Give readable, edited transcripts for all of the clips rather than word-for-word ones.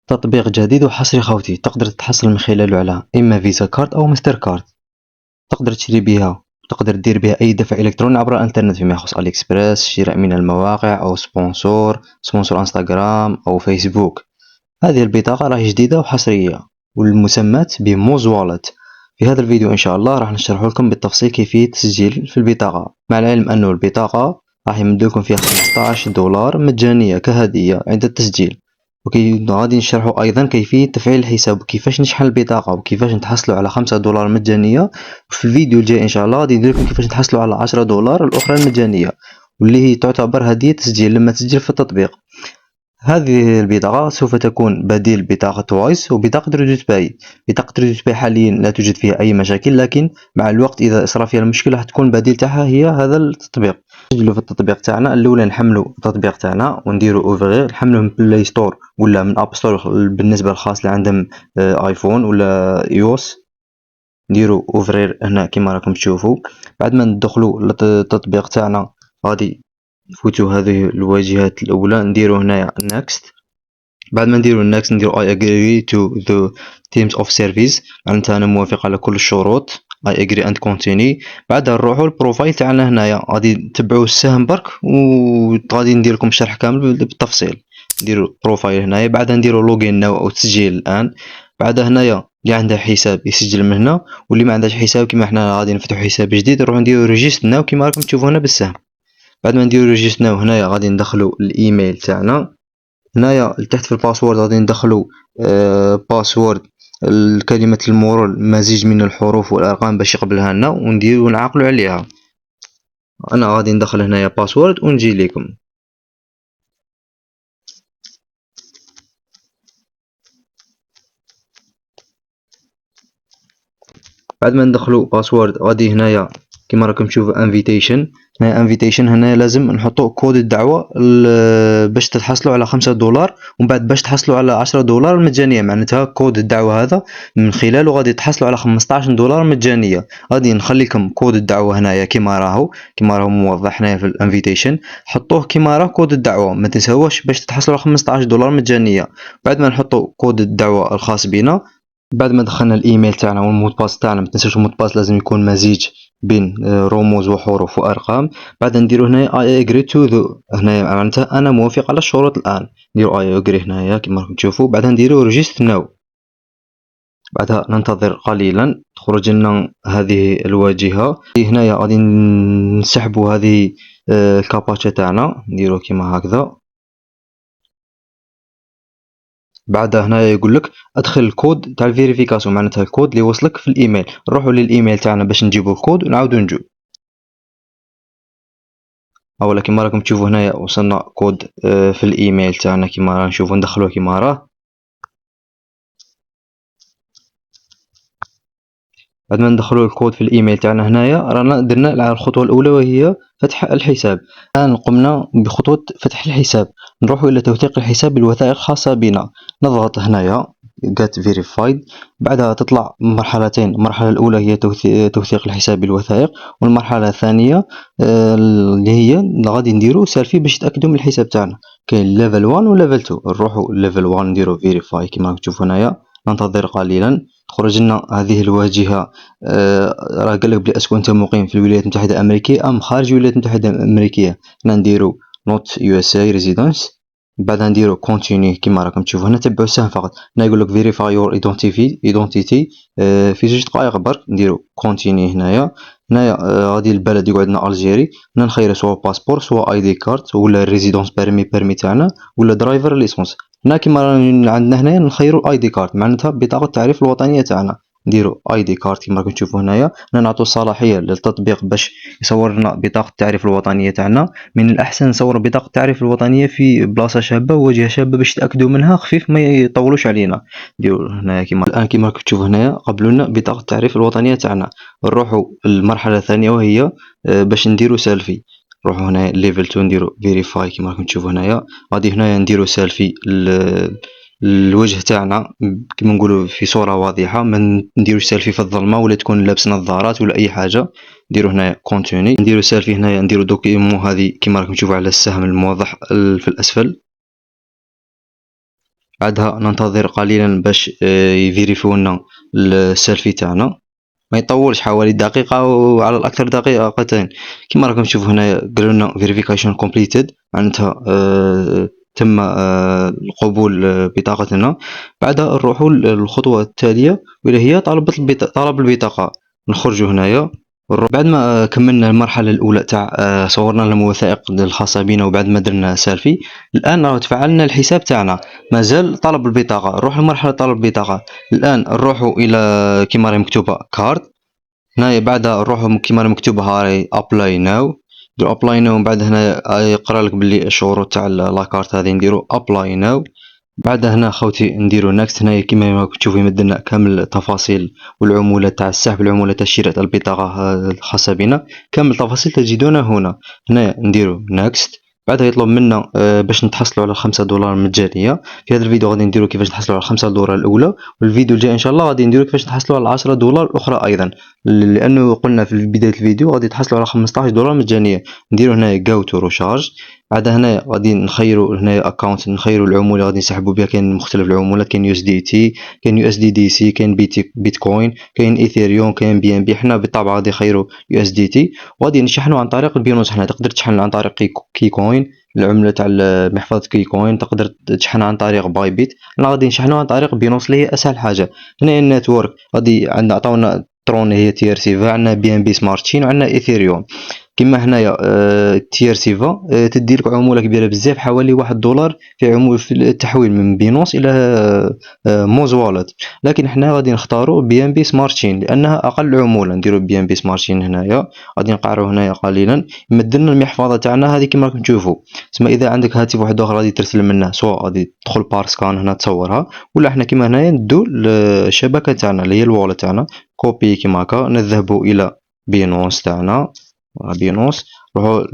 تطبيق جديد وحصري خوتي، تقدر تتحصل من خلاله على إما فيزا كارد أو ماستر كارد. تقدر تشري بها، تقدر دير بها أي دفع إلكتروني عبر الإنترنت فيما يخص ألي إكسبريس، شراء من المواقع أو سبونسور انستغرام أو فيسبوك. هذه البطاقة راهي جديدة وحصرية والمسمى بموز والت. في هذا الفيديو إن شاء الله راح نشرح لكم بالتفصيل كيفية التسجيل في البطاقة، مع العلم أنه البطاقة راح يمدلكم فيها 15 دولار مجانية كهدية عند التسجيل. غادي نشرحوا أيضا كيفية تفعيل الحساب وكيفاش نشحن البطاقة وكيفاش نتحصلوا على 5 دولار مجانية. في الفيديو الجاي إن شاء الله غادي ندير لكم كيفاش نتحصلوا على 10 دولار الأخرى المجانية، واللي هي تعتبر هدية تسجيل لما تسجل في التطبيق. هذه البطاقة سوف تكون بديل بطاقة وايس وبطاقة ريدوت باي. بطاقة ريدوت باي حاليا لا توجد فيها أي مشاكل، لكن مع الوقت إذا صرا فيها المشكلة تكون بديل تاعها هي هذا التطبيق. نسجلوا في التطبيق تاعنا الأولى، نحملوا التطبيق تاعنا ونديروا اوفغير، نحملوه من بلاي ستور ولا من اب ستور بالنسبة للخاص اللي عندهم ايفون ولا ايوس. نديروا اوفرير هنا كما راكم تشوفوا. بعد ما ندخلوا للتطبيق تاعنا غادي نفوتوا هذه الواجهات الأولى، نديروا هنايا next. بعد ما نديروا next نديروا I agree to the terms of service، معناتها أنا موافق على كل الشروط. I agree and continue. بعدها نروحوا البروفايل تاعنا هنايا، غادي تبعوا السهم برك وغادي ندير لكم الشرح كامل بالتفصيل. نديروا بروفايل هنايا، بعدها نديروا لوغين ناو أو تسجيل الآن. بعدها هنايا اللي عنده حساب يسجل من هنا، واللي ما عندهش حساب كيما حنا غادي نفتحوا حساب جديد نروحوا نديروا ريجيست ناو كيما راكم تشوفوا هنا بالسهم. بعد ما نديرو ريجيست ناو هنايا غادي ندخلو الايميل تاعنا. هنايا لتحت في الباسورد غادي ندخلو باسورد كلمة المرور مزيج من الحروف والارقام باش يقبلها لنا ونديرو نعقلو عليها. انا غادي ندخل هنايا باسورد ونجي ليكم. بعد ما ندخلو باسورد غادي هنايا كيما راكم تشوفوا انفيتيشن. هنا انفيتيشن هنا لازم نحطو كود الدعوة باش تحصلوا على 5 دولار، ومن بعد باش تحصلوا على 10 دولار مجانية. معناتها كود الدعوة هذا من خلاله غادي تحصلوا على 15 دولار مجانية. غادي نخلي لكم كود الدعوة هنايا كيما راهو موضح هنايا في الانفيتيشن. حطوه كيما راه كود الدعوة، ما تنساوش باش تحصلوا على 15 دولار مجانية. بعد ما نحطو كود الدعوة الخاص بنا، بعد ما دخلنا الايميل تاعنا والمود باس تاعنا، ما تنساوش المود باس لازم يكون مزيج بين رموز وحروف وارقام. بعد نديرو هنايا اي اجري تو ذو، هنايا معناتها انا موافق على الشروط الان. نديرو اي اجري هنايا كما راكم تشوفوا. بعدها نديرو ريجيست ناو. بعدها ننتظر قليلا تخرج لنا هذه الواجهة. هنايا غادي نسحبوا هذه الكاباتشا تاعنا، نديرو كيما هكذا. بعدها هنايا يقول لك ادخل الكود تاع الفيريفيكاسيون، معناتها الكود اللي وصلك في الايميل. نروحوا للايميل تاعنا باش نجيبوا الكود ونعاودوا نجو. اولا كيما راكم تشوفوا هنايا وصلنا كود في الايميل تاعنا كيما راه نشوفوا، ندخلوه كيما راه. بعد ما ندخلوا الكود في الايميل تاعنا هنايا رانا درنا على الخطوه الاولى وهي فتح الحساب. الان قمنا بخطوه فتح الحساب. نروحوا الى توثيق الحساب بالوثائق الخاصه بنا. نضغط هنايا get verified. بعدها تطلع مرحلتين. المرحله الاولى هي توثيق الحساب بالوثائق، والمرحله الثانيه اللي هي غادي نديرو سيلفي باش نتاكدوا من الحساب تاعنا. كاين ليفل 1 وليفل 2. نروحوا ليفل 1 نديرو verify كيما راكم تشوفوا هنايا. ننتظر قليلا تخرج لنا هذه الواجهة. راه قالك بلي اسكو انت مقيم في الولايات المتحدة الامريكية ام خارج الولايات المتحدة الامريكية. هنا نديرو not USA residence. بعدها نديرو continue كيما راكم تشوفوا هنا. تبعوا السهم فقط. هنا يقول لك verify your identity في 2 دقائق برك. نديرو continue هنايا. هنايا غادي البلد يقعدنا الجيري. هنا نخيرو سوا باسبور سوا اي دي كارت ولا ريزيدونس بيرمي تاعنا ولا درايفر ليسونس. هنا كيما عندنا هنايا نخيرو الاي دي كارت، معناتها بطاقة التعريف الوطنية تاعنا. نديرو اي دي كارت كيما راكم تشوفوا هنايا. هنا نعطو الصلاحية للتطبيق باش يصور لنا بطاقة التعريف الوطنية تاعنا. من الأحسن نصورو بطاقة التعريف الوطنية في بلاصة شابة وواجهة شابة باش تأكدوا منها خفيف ما يطولوش علينا. نديرو هنايا الآن كيما راكم تشوفوا هنايا قبلونا بطاقة التعريف الوطنية تاعنا. نروحوا المرحلة الثانية وهي باش نديرو سيلفي. نروحوا هنايا ليفل 2 نديرو فيريفاي كيما راكم تشوفوا هنايا. غادي هنايا نديرو سيلفي الوجه تاعنا كيما نقولوا في صورة واضحة، ما نديروش سيلفي في الظلمة ولا تكون لابس نظارات ولا أي حاجة. نديرو هنايا كونتيني. نديرو سيلفي هنايا نديرو دوكيمون هذه كيما راكم تشوفوا على السهم الموضح في الأسفل. بعدها ننتظر قليلا باش يفيريفيو لنا السيلفي تاعنا، ما يطولش حوالي دقيقة وعلى الأكثر دقيقتين. كيما راكم تشوفوا هنايا قالوا لنا verification completed، معناتها تم قبول بطاقتنا. بعدها نروحوا للخطوة التالية واللي هي طلب البطاقة. نخرجوا هنايا بعد ما كملنا المرحلة الأولى تاع صورنا لهم الوثائق الخاصة بنا وبعد ما درنا سيلفي، الآن راهو تفعلنا الحساب تاعنا، مازال طلب البطاقة. نروح لمرحلة طلب البطاقة. الآن نروحوا إلى كيما راهي مكتوبة كارد، هنايا بعدها نروحوا كيما راهي مكتوبة هاي ابلاي ناو، نديرو ابلاي ناو. من بعد هنا يقرالك بلي الشروط تاع لاكارت هذه، نديرو ابلاي ناو. بعد هنا خوتي نديرو نكست. هنايا كيما راكم تشوفوا يمدلنا كامل التفاصيل والعمولة تاع السحب، العمولة تاع شراء البطاقة الخاصة بنا، كامل التفاصيل تجدونها هنا. هنايا نديرو نكست. بعدها يطلب منا باش نتحصلوا على $5 مجانية. في هذا الفيديو غادي نديرو كيفاش نحصلوا على $5 الأولى، والفيديو الجاي إن شاء الله غادي نديرو كيفاش نحصلوا على $10 الأخرى أيضا، لأنه قلنا في بداية الفيديو غادي تحصلوا على $15 مجانية. نديرو هنايا جو تو ريشارج. بعد هنايا غادي نخيرو هنايا اكونت، نخيرو العمولة غادي نسحبو بها. كاين مختلف العمولات، كاين USDT، كاين USDDC، كاين بيتكوين، كاين ايثيريوم، كاين BNB. حنا بالطبع غادي نخيرو USDT وغادي نشحنو عن طريق البينوس. حنا تقدر تشحن عن طريق كيكوين، العملة تاع محفظة كيكوين، تقدر تشحن عن طريق باي بيت. حنا غادي نشحنو عن طريق بينوس اللي هي اسهل حاجة. هنايا النتورك غادي عندنا عطاونا ترون هي TRC، عندنا BNB سمارت تشين، وعندنا ايثيريوم. كيما هنايا TRC تديلك عمولة كبيرة بزاف، حوالي $1 في عمولة في التحويل من بينونس إلى موز والت. لكن حنا غادي نختارو BNB سمارت تشين لأنها أقل عمولة. نديرو BNB سمارت تشين هنايا، غادي نقعرو هنايا قليلا. يمدلنا المحفظة تاعنا هذه كيما راكم تشوفوا. تسمى إذا عندك هاتف واحد آخر غادي ترسل منه، سواء غادي تدخل بارسكان هنا تصورها، ولا حنا كيما هنايا ندو للشبكة تاعنا اللي هي الوالت تاعنا، كوبي كيما هكا، نذهبو إلى بينونس تاعنا. بينونس نروحو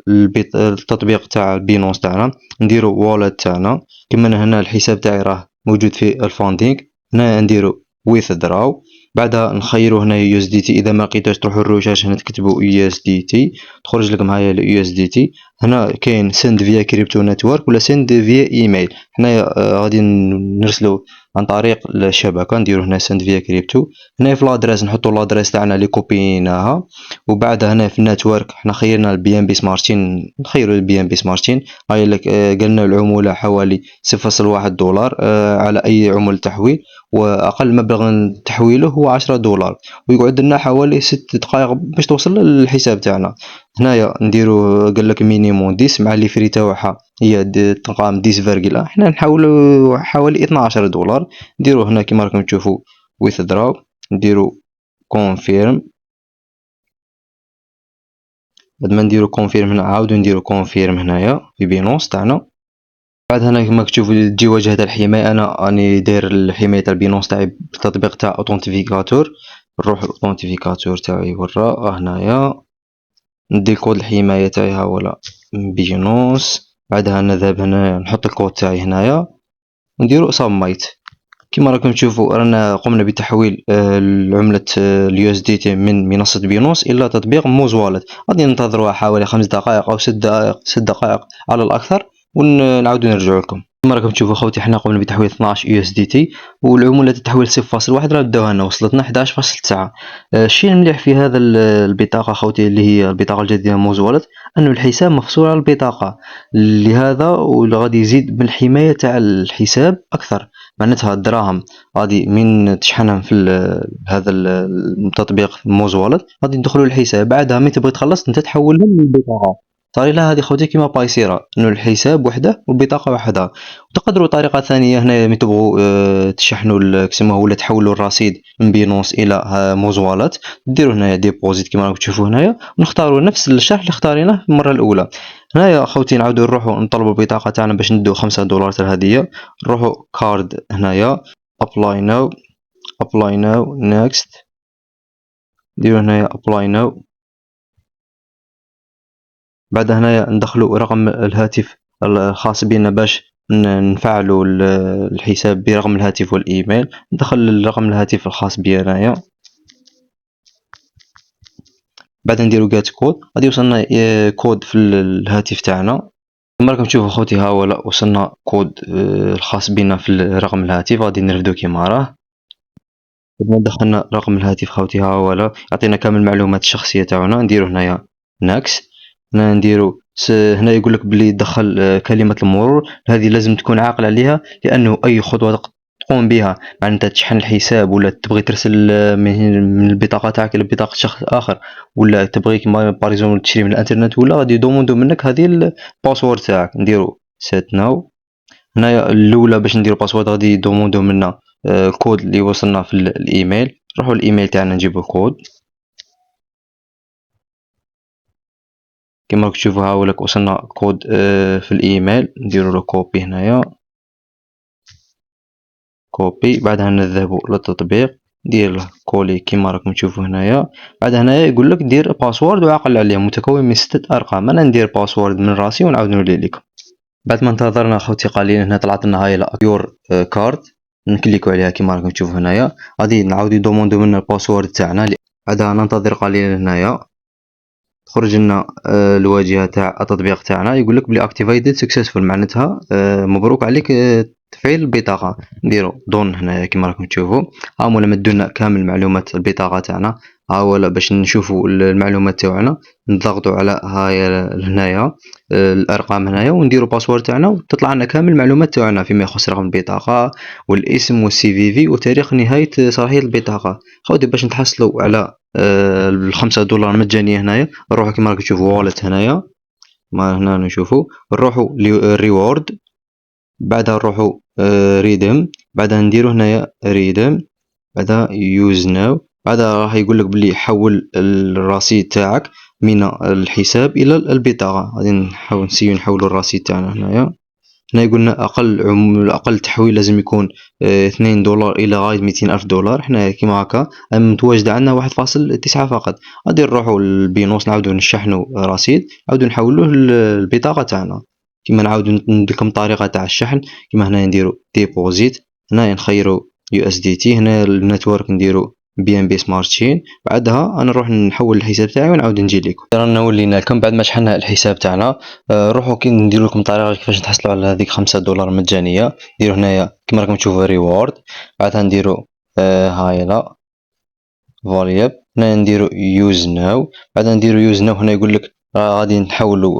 للتطبيق تاع بينونس تاعنا، نديرو والت تاعنا. كيما هنا الحساب تاعي راه موجود في الفاندينغ. هنا نديرو ويثدراو. بعدها نخيرو هنا USDT. اذا ما لقيتوش تروحو للريشارج هنا تكتبو USDT، تخرج لكم هاهي USDT. هنا كاين سند فيا كريبتو نتورك ولا سند فيا ايميل. حنايا غادي نرسلو عن طريق الشبكة، نديرو هنا سند فيا كريبتو. هنا في لادريس نحطو لادريس تاعنا اللي كوبيناها. وبعد هنا في النتورك حنا خيرنا BNB سمارت تشين، نخيرو BNB سمارت تشين. هاي لك قالنا العمولة حوالي $0.1 على أي عمولة تحويل، وأقل مبلغ تحويله هو $10، ويقعد لنا حوالي 6 دقائق باش توصل للحساب تاعنا. هنايا نديرو قالك مينيموم 10 مع لي فري تاعها هي تقام 10 حنا نحاولو حوالي $12. نديرو هنا كيما راكم تشوفو withdraw، نديرو confirm. بعد ما نديرو كونفيرم هنا نعاودو نديرو كونفيرم هنايا في بينونس تاعنا. بعد هنا كما تشوفو تجي واجهة تاع الحماية. انا راني داير الحماية تاع البينونس تاعي بالتطبيق تاع اوثنتيفيكاتور. نروح الاوثنتيفيكاتور تاعي ورا هنايا، ندي كود الحماية تاعي ها ولا بينونس. بعدها نذهب هنا نحط الكود تاعي هنايا ونديرو سبميت. كما راكم تشوفوا رانا قمنا بتحويل العملة USDT من منصة بينونس إلى تطبيق موز والت. غادي ننتظروها حوالي 5 دقائق أو 6 دقائق على الأكثر ونعاودو نرجعو لكم. كما راكم تشوفوا خوتي حنا قمنا بتحويل 12 USDT، والعمولة التحويل 0.1 راه داوها لنا، وصلتنا 11.9. الشيء المليح في هذا البطاقة خوتي اللي هي البطاقة الجديدة موز والت، أنه الحساب مفصول على البطاقة، لهذا غادي يزيد بالحماية تاع الحساب أكثر. معناتها الدراهم غادي من تشحنهم في هذا التطبيق موز والت غادي يدخلوا للحساب. بعدها ملي تبغي تخلص انت تحولهم للبطاقه. طريقه هذه خوتي كيما بايسيرا، انه الحساب وحده والبطاقه وحدها. وتقدروا طريقه ثانيه هنا ملي تبغوا تشحنوا كسما ولا تحولوا الرصيد من بينونس الى موز والت، ديروا هنايا ديبوزيت كيما راكم تشوفوا هنايا، ونختاروا نفس الشرح اللي اختاريناه في المره الاولى. هنايا خوتي نعاودو نروحو نطلبو البطاقه تاعنا باش ندو $5 تاع الهديه. نروحو كارد هنايا apply now، apply now next. نديرو هنايا apply now. بعد هنايا ندخلو رقم الهاتف الخاص بنا باش نفعلو الحساب برقم الهاتف والايميل. ندخل رقم الهاتف الخاص بي انايا. بعد نديرو get code، غادي يوصلنا كود في الهاتف تاعنا. كما راكم تشوفوا خوتي، ها هو وصلنا كود الخاص بنا في رقم الهاتف. غادي نرفدو كيما راه. بعد ما دخلنا رقم الهاتف خوتي، ها هو يعطينا كامل المعلومات الشخصية تاعنا. نديرو هنايا ناكس. هنا نديرو هنا يقولك بلي دخل كلمة المرور، هذه لازم تكون عاقل عليها، لأنه أي خطوة تقوم بها، معناتها تشحن الحساب ولا تبغي ترسل من البطاقة تاعك إلى بطاقة شخص آخر، ولا تبغي كيما باريزومبل تشري من الانترنت، ولا غادي يدوموندو منك هذه الباسورد تاعك. نديرو سيت ناو. هنايا الأولى باش نديرو باسورد غادي يدوموندو منا الكود اللي وصلنا في الإيميل. نروحو للإيميل تاعنا نجيبو الكود. كيما راكم تشوفو ها هو وصلنا كود في الإيميل. نديرولو كوبي هنايا، كوبي. بعدها نذهبو للتطبيق، ندير كولي كيما راكم تشوفو هنايا. بعد هنايا يقولك دير باسورد وعقل عليه متكون من 6 أرقام. أنا ندير باسورد من راسي ونعاود نولي لكم. بعد ما انتظرنا خوتي قليلا، هنا طلعت لنا هاي يور كارد. نكليكو عليها كيما راكم تشوفو هنايا. غادي نعاودو يدوموندو منا الباسورد تاعنا. بعدها ننتظر قليلا هنايا، تخرج لنا الواجهة تاع التطبيق تاعنا. يقولك بلي activated successful، معناتها مبروك عليك تفعيل البطاقة. نديرو دون هنايا كيما راكم تشوفو. هاهما مدولنا كامل معلومات البطاقة تاعنا. هاهو باش نشوفو المعلومات تاعنا نضغطو على هاي هنايا الأرقام هنايا، ونديرو باسورد تاعنا، وتطلع لنا كامل المعلومات تاعنا فيما يخص رقم البطاقة والاسم والسي في في وتاريخ نهاية صلاحية البطاقة. خوتي باش نتحصلو على $5 مجانية هنايا، نروحو كيما راكم تشوفو والت هنايا. ما هنا نشوفو نروحو ريورد، بعدها نروحو ريدم، بعدها نديرو هنايا ريدم، بعدها يوز ناو. بعدها راح يقولك بلي حول الرصيد تاعك من الحساب الى البطاقة. غادي نحولو الرصيد تاعنا هنايا. هنا يقولنا اقل تحويل لازم يكون $2 الى غاية 200,000 دولار. حنا كيما هكا متواجدة عندنا 1.9 فقط. غادي نروحو للبينوس، نعاودو نشحنو رصيد، نعاودو نحولوه للبطاقة تاعنا. كيما نعاودو نديرلكم الطريقة تاع الشحن. كيما هنا نديرو ديبوزيت، هنايا نخيرو USDT، هنا النتورك نديرو BNB سمارت تشين. بعدها انا نروح نحول الحساب تاعي ونعاود نجي لكم. رانا ولينا لكم بعد ما شحنا الحساب تاعنا. روحوا كي ندير لكم طريقه كيفاش تحصلوا على هذيك $5 مجانيه. ديروا هنايا كيما راكم تشوفوا ريورد، بعدها نديروا هاي لا فاليب، هنا نديروا يوز ناو. بعدها نديروا يوز ناو. هنا يقول لك غادي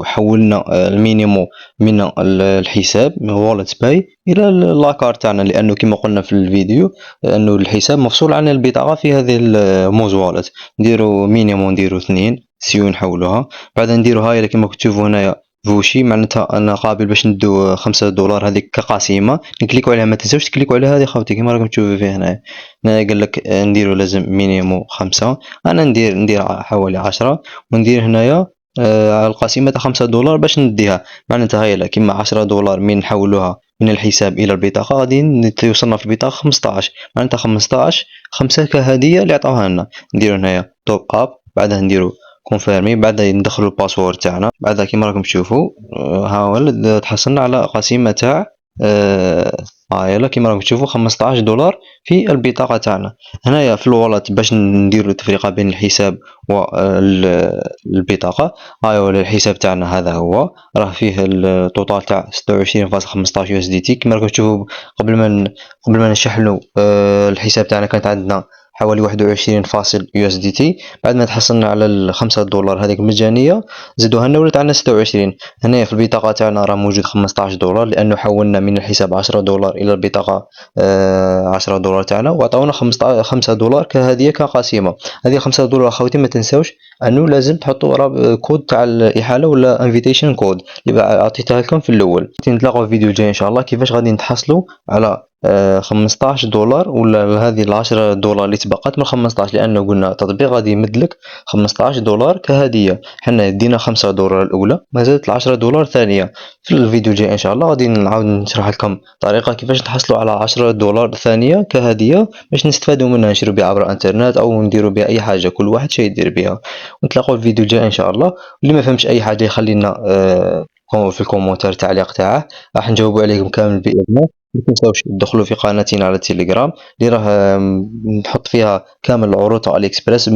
حولنا المينيمو من الحساب من والت باي الى لاكار تاعنا، لانه كما قلنا في الفيديو انه الحساب مفصول عن البطاقه في هذه الموز والت. نديروا مينيمو، نديروا 2 سيو نحولوها. بعدها نديروا هاي كما تشوفوا هنايا فوشي، معناتها انا قابل باش ندو $5 هذيك كقسيمه. نكليكو عليها، ما تنساوش تكليكو على هذه خوتي كيما راكم تشوفوا فيه هنايا. هنايا قال لك نديرو لازم مينيمو 5. انا ندير حوالي 10، وندير هنايا القسيمه تاع $5 باش نديها. معناتها هاي كيما $10 من نحولوها من الحساب الى البطاقه غادي يوصلنا في البطاقه 15، معناتها 15 5 كهديه اللي عطاوها لنا. نديرو هنايا توب اب، بعدها نديرو كونفيرمي، بعدها ندخلو الباسورد تاعنا. بعدها كيما راكم تشوفوا ها هو تحصلنا على قسيمه تاع هايلا كيما راكم تشوفوا $15 في البطاقه تاعنا. هنايا في الوالت باش نديروا التفرقه بين الحساب والبطاقه. هاي هو الحساب تاعنا، هذا هو راه فيه التوتال تاع 26.15 يو اس دي تي. كيما راكم تشوفوا قبل ما نشحنوا الحساب تاعنا كانت عندنا حوالي 21 فاصل يو اس دي تي. بعد ما تحصلنا على $5 هذيك المجانيه زادوها لنا ولات عندنا 26. هنا في البطاقه تاعنا راه موجود $15 لانه حولنا من الحساب $10 الى البطاقه $10 تاعنا، وعطاونا $5 كهديه كقسيمه. هذه $5 خوتي ما تنساوش انه لازم تحطوا كود تاع الاحاله ولا انفيتيشن كود اللي عطيتها لكم في الاول. نتلاقاو في فيديو جاي ان شاء الله كيفاش غادي نتحصلوا على $15 ولا هذه $10 اللي تبقات من 15، لانه قلنا التطبيق غادي يمدلك $15 كهديه. حنا دينا $5 الاولى، ما زالت $10 الثانيه. في الفيديو جاي ان شاء الله غادي نعاود نشرح لكم طريقه كيفاش تحصلوا على $10 ثانيه كهديه باش نستفادوا منها، نشرو بها عبر الانترنت او نديروا بها اي حاجه، كل واحد شي يدير بها. ونتلاقاو في الفيديو الجاي ان شاء الله. واللي ما فهمش اي حاجه يخلي لنا في الكومنتار تعليق تاعه، راح نجاوبوا عليكم كامل باذن الله. ما تنساوش تدخلوا في قناتنا على التليجرام اللي راه نحط فيها كامل العروض تاع علي اكسبريس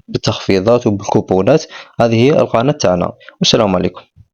بالتخفيضات وبالكوبونات. هذه هي القناه تاعنا، والسلام عليكم.